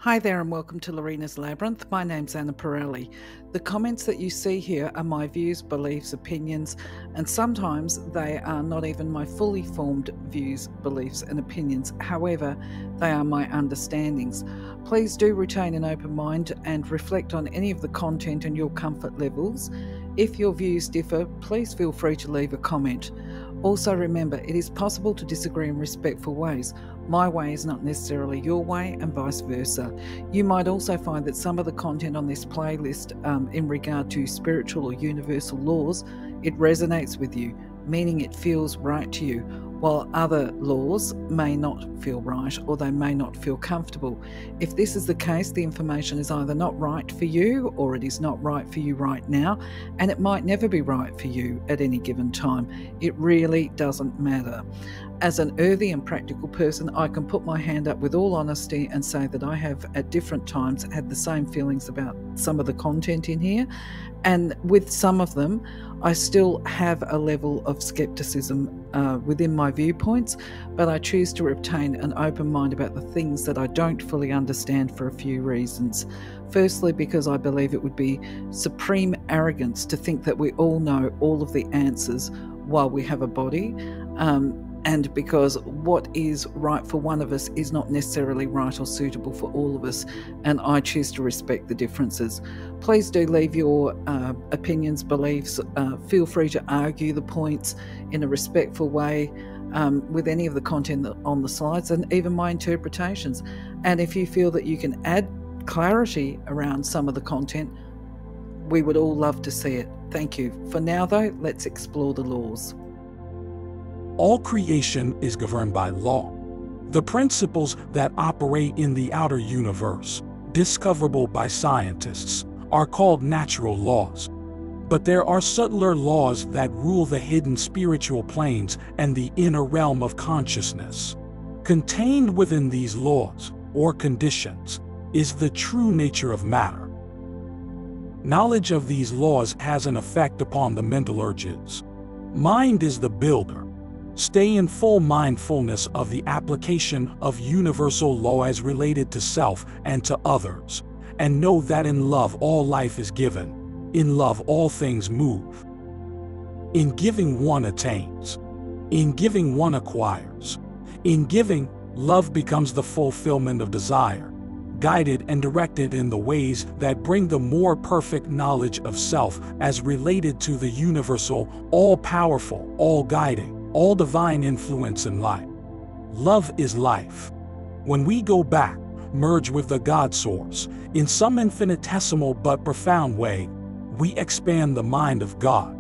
Hi there and welcome to Lorena's Labyrinth. My name's Anna Pirelli. The comments that you see here are my views, beliefs, opinions, and sometimes they are not even my fully formed views, beliefs and opinions. However, they are my understandings. Please do retain an open mind and reflect on any of the content and your comfort levels. If your views differ, please feel free to leave a comment. Also remember, it is possible to disagree in respectful ways. My way is not necessarily your way and vice versa. You might also find that some of the content on this playlist in regard to spiritual or universal laws, it resonates with you, meaning it feels right to you, while other laws may not feel right or they may not feel comfortable. If this is the case, the information is either not right for you or it is not right for you right now, and it might never be right for you at any given time. It really doesn't matter. As an earthy and practical person, I can put my hand up with all honesty and say that I have at different times had the same feelings about some of the content in here, and with some of them I still have a level of skepticism within my viewpoints, but I choose to retain an open mind about the things that I don't fully understand for a few reasons. Firstly, because I believe it would be supreme arrogance to think that we all know all of the answers while we have a body, and because what is right for one of us is not necessarily right or suitable for all of us, and I choose to respect the differences. Please do leave your opinions, beliefs. Feel free to argue the points in a respectful way with any of the content on the slides and even my interpretations. And if you feel that you can add clarity around some of the content, we would all love to see it. Thank you. For now though, let's explore the laws. All creation is governed by law. The principles that operate in the outer universe, discoverable by scientists, are called natural laws. But there are subtler laws that rule the hidden spiritual planes and the inner realm of consciousness. Contained within these laws, or conditions, is the true nature of matter. Knowledge of these laws has an effect upon the mental urges. Mind is the builder. Stay in full mindfulness of the application of universal law as related to self and to others, and know that in love all life is given, in love all things move. In giving one attains, in giving one acquires. In giving, love becomes the fulfillment of desire, guided and directed in the ways that bring the more perfect knowledge of self as related to the universal, all-powerful, all-guiding, all divine influence in life. Love is life. When we go back, merge with the God source, in some infinitesimal but profound way, we expand the mind of God.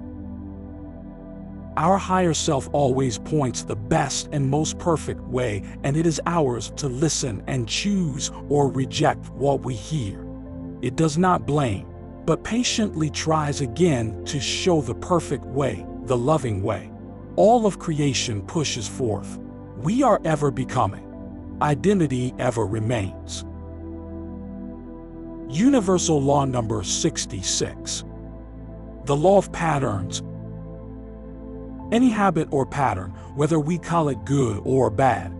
Our higher self always points the best and most perfect way, and it is ours to listen and choose or reject what we hear. It does not blame, but patiently tries again to show the perfect way, the loving way. All of creation pushes forth. We are ever becoming. Identity ever remains. Universal Law number 66. The law of patterns. Any habit or pattern, whether we call it good or bad,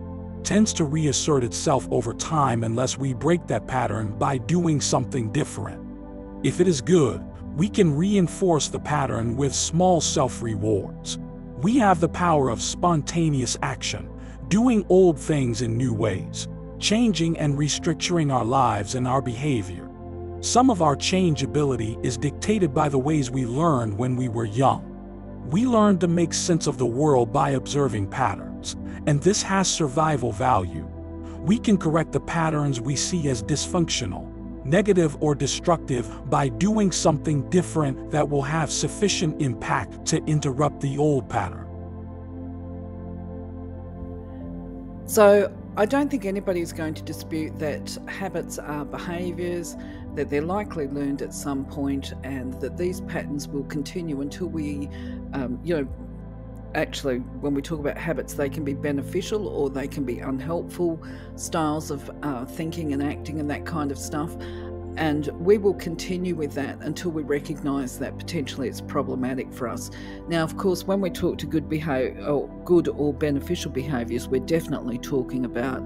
tends to reassert itself over time unless we break that pattern by doing something different. If it is good, we can reinforce the pattern with small self-rewards. We have the power of spontaneous action, doing old things in new ways, changing and restructuring our lives and our behavior. Some of our change ability is dictated by the ways we learned when we were young. We learned to make sense of the world by observing patterns, and this has survival value. We can correct the patterns we see as dysfunctional, negative or destructive by doing something different that will have sufficient impact to interrupt the old pattern. So I don't think anybody is going to dispute that habits are behaviours, that they're likely learned at some point, and that these patterns will continue until we, actually, when we talk about habits, they can be beneficial or they can be unhelpful styles of thinking and acting and that kind of stuff. And we will continue with that until we recognise that potentially it's problematic for us. Now, of course, when we talk to good or beneficial behaviours, we're definitely talking about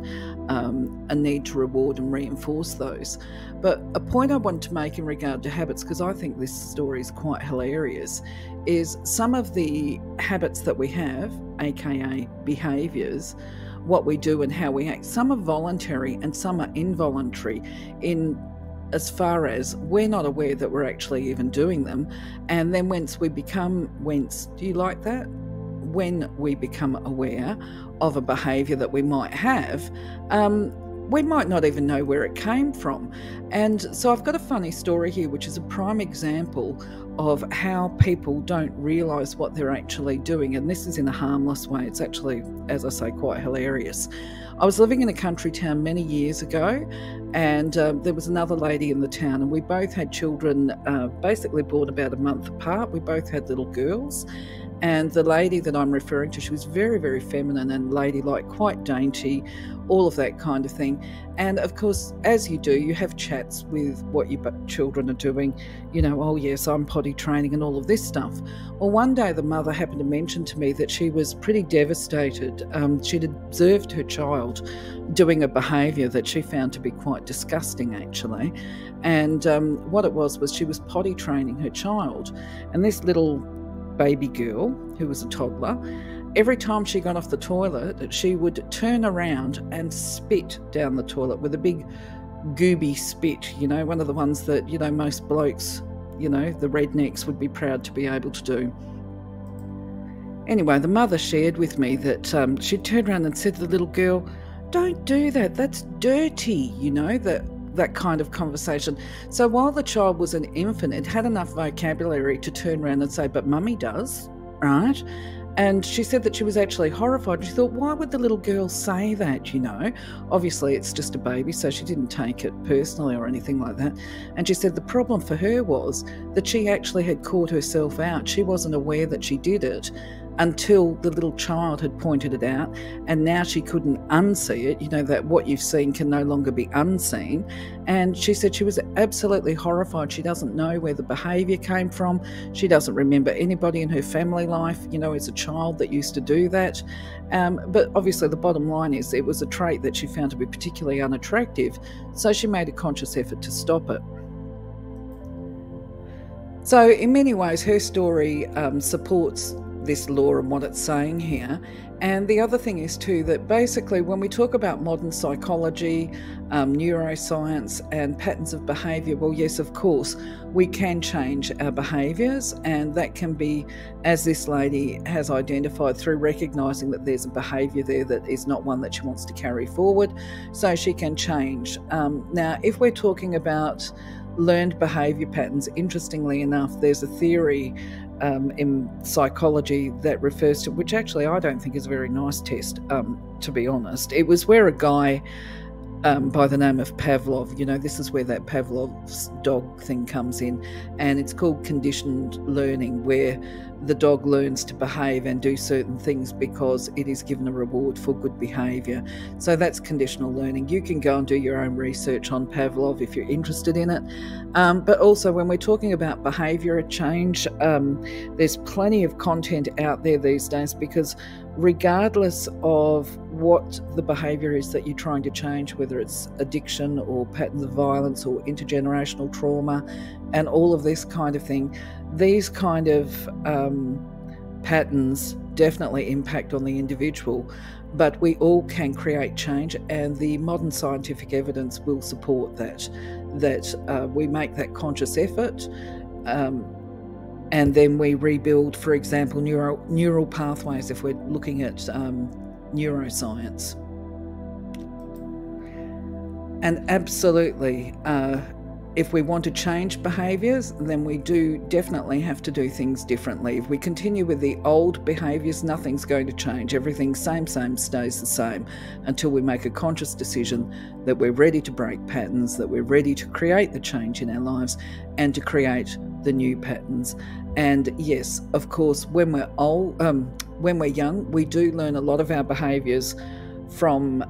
a need to reward and reinforce those. But a point I want to make in regard to habits, because I think this story is quite hilarious, is some of the habits that we have, aka behaviours, what we do and how we act, some are voluntary and some are involuntary in as far as we're not aware that we're actually even doing them. And then when we become aware of a behaviour that we might have, we might not even know where it came from. And so I've got a funny story here, which is a prime example of how people don't realise what they're actually doing. And this is in a harmless way. It's actually, as I say, quite hilarious. I was living in a country town many years ago, and there was another lady in the town, and we both had children basically born about a month apart. We both had little girls. And the lady that I'm referring to, she was very, very feminine and ladylike, quite dainty, all of that kind of thing. And of course, as you do, you have chats with what your children are doing, you know, oh yes, I'm potty training and all of this stuff. Well, one day the mother happened to mention to me that she was pretty devastated. She'd observed her child doing a behaviour that she found to be quite disgusting, actually. And what it was she was potty training her child. And this little baby girl, who was a toddler, every time she got off the toilet, she would turn around and spit down the toilet with a big gooby spit, you know, one of the ones that, you know, most blokes, you know, the rednecks would be proud to be able to do. Anyway, the mother shared with me that she turned around and said to the little girl, "Don't do that, that's dirty," you know, that kind of conversation. So while the child was an infant, it had enough vocabulary to turn around and say, "But mummy does," right? And she said that she was actually horrified. She thought, why would the little girl say that, you know? Obviously, it's just a baby, so she didn't take it personally or anything like that. And she said the problem for her was that she actually had caught herself out. She wasn't aware that she did it until the little child had pointed it out, and now she couldn't unsee it, you know, that what you've seen can no longer be unseen. And she said she was absolutely horrified. She doesn't know where the behaviour came from. She doesn't remember anybody in her family life, you know, as a child that used to do that. But obviously the bottom line is it was a trait that she found to be particularly unattractive, so she made a conscious effort to stop it. So in many ways her story supports this law and what it's saying here. And the other thing is too that basically when we talk about modern psychology, neuroscience and patterns of behaviour, well, yes, of course, we can change our behaviours, and that can be, as this lady has identified, through recognising that there's a behaviour there that is not one that she wants to carry forward, so she can change. Now, if we're talking about learned behaviour patterns, interestingly enough, there's a theory in psychology that refers to, which actually I don't think is a very nice test, to be honest. It was where a guy by the name of Pavlov, you know, this is where that Pavlov's dog thing comes in, and it's called conditioned learning, where the dog learns to behave and do certain things because it is given a reward for good behaviour. So that's conditional learning. You can go and do your own research on Pavlov if you're interested in it. But also when we're talking about behaviour change, there's plenty of content out there these days, because regardless of what the behaviour is that you're trying to change, whether it's addiction or patterns of violence or intergenerational trauma and all of this kind of thing, these kind of patterns definitely impact on the individual, but we all can create change, and the modern scientific evidence will support that we make that conscious effort, and then we rebuild, for example, neural pathways if we're looking at neuroscience. And absolutely, if we want to change behaviours, then we do definitely have to do things differently. If we continue with the old behaviours, nothing's going to change. Everything same, stays the same until we make a conscious decision that we're ready to break patterns, that we're ready to create the change in our lives and to create the new patterns. And yes, of course, when we're young, we do learn a lot of our behaviours from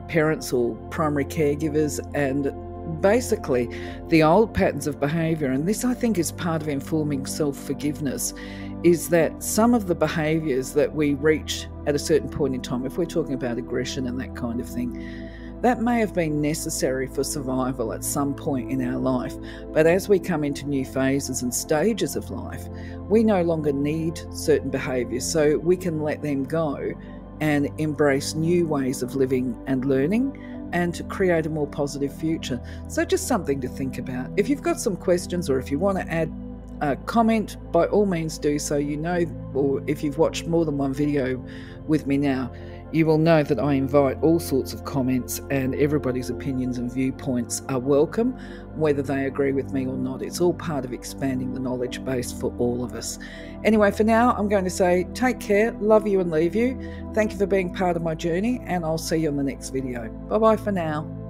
parents or primary caregivers, and basically the old patterns of behaviour, and this I think is part of informing self-forgiveness, is that some of the behaviours that we reach at a certain point in time, if we're talking about aggression and that kind of thing, that may have been necessary for survival at some point in our life. But as we come into new phases and stages of life, we no longer need certain behaviours, so we can let them go and embrace new ways of living and learning, and to create a more positive future. So just something to think about. If you've got some questions, or if you want to add a comment, by all means do so. You know, or if you've watched more than one video with me now, you will know that I invite all sorts of comments, and everybody's opinions and viewpoints are welcome, whether they agree with me or not. It's all part of expanding the knowledge base for all of us. Anyway, for now, I'm going to say take care, love you and leave you. Thank you for being part of my journey, and I'll see you on the next video. Bye-bye for now.